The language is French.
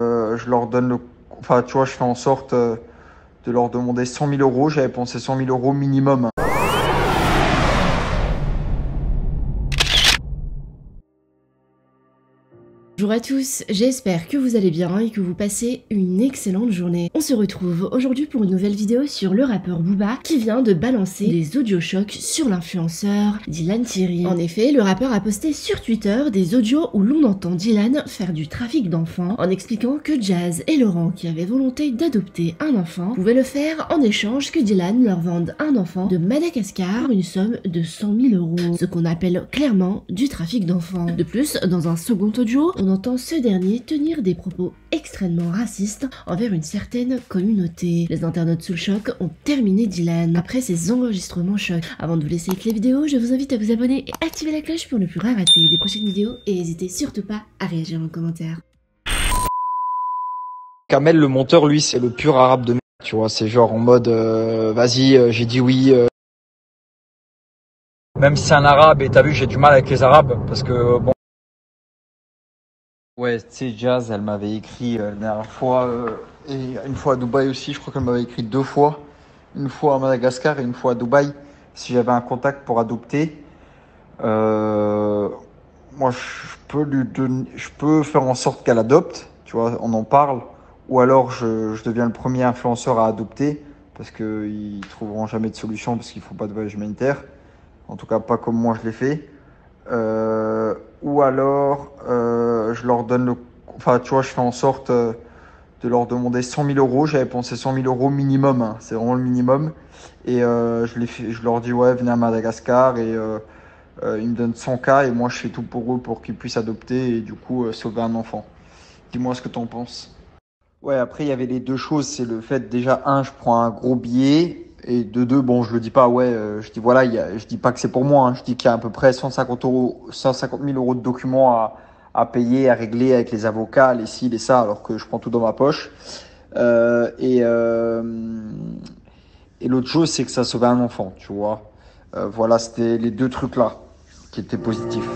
Je leur donne enfin, tu vois, je fais en sorte de leur demander 100 000 euros. J'avais pensé 100 000 euros minimum. Bonjour à tous, j'espère que vous allez bien et que vous passez une excellente journée. On se retrouve aujourd'hui pour une nouvelle vidéo sur le rappeur Booba qui vient de balancer des audio chocs sur l'influenceur Dylan Thierry. En effet, le rappeur a posté sur Twitter des audios où l'on entend Dylan faire du trafic d'enfants en expliquant que Jazz et Laurent, qui avaient volonté d'adopter un enfant, pouvaient le faire en échange que Dylan leur vende un enfant de Madagascar pour une somme de 100 000 euros, ce qu'on appelle clairement du trafic d'enfants. De plus, dans un second audio, on entend ce dernier tenir des propos extrêmement racistes envers une certaine communauté. Les internautes sous le choc ont terminé Dylan après ces enregistrements chocs. Avant de vous laisser avec la vidéo, je vous invite à vous abonner et activer la cloche pour ne plus rien rater des prochaines vidéos et n'hésitez surtout pas à réagir en commentaire. Kamel, le monteur, lui, c'est le pur arabe de merde. Tu vois, c'est genre en mode, vas-y, j'ai dit oui. Même si c'est un arabe, et t'as vu, j'ai du mal avec les arabes, parce que bon. Ouais, tu sais, Jazz, elle m'avait écrit la dernière fois, et une fois à Dubaï aussi, je crois qu'elle m'avait écrit 2 fois. Une fois à Madagascar et une fois à Dubaï, si j'avais un contact pour adopter. Euh, Moi, je peux faire en sorte qu'elle adopte, tu vois, on en parle. Ou alors, je deviens le premier influenceur à adopter, parce qu'ils trouveront jamais de solution, parce qu'il faut pas de voyage humanitaire. En tout cas, pas comme moi je l'ai fait. Euh, ou alors, je leur donne enfin, tu vois, je fais en sorte de leur demander 100 000 euros. J'avais pensé 100 000 euros minimum, hein. C'est vraiment le minimum. Et je leur dis, ouais, venez à Madagascar et ils me donnent 100 k et moi je fais tout pour eux pour qu'ils puissent adopter et du coup sauver un enfant. Dis-moi ce que t'en penses. Ouais, après il y avait les deux choses, c'est le fait déjà un, je prends un gros billet et de deux, bon je le dis pas, ouais, je dis voilà, je dis pas que c'est pour moi, hein. Je dis qu'il y a à peu près 150 euros, 150 000 euros de documents à payer, à régler avec les avocats, les ci, les ça, alors que je prends tout dans ma poche. Euh, et euh, et l'autre chose, c'est que ça sauvait un enfant, tu vois. Voilà, c'était les deux trucs là qui étaient positifs.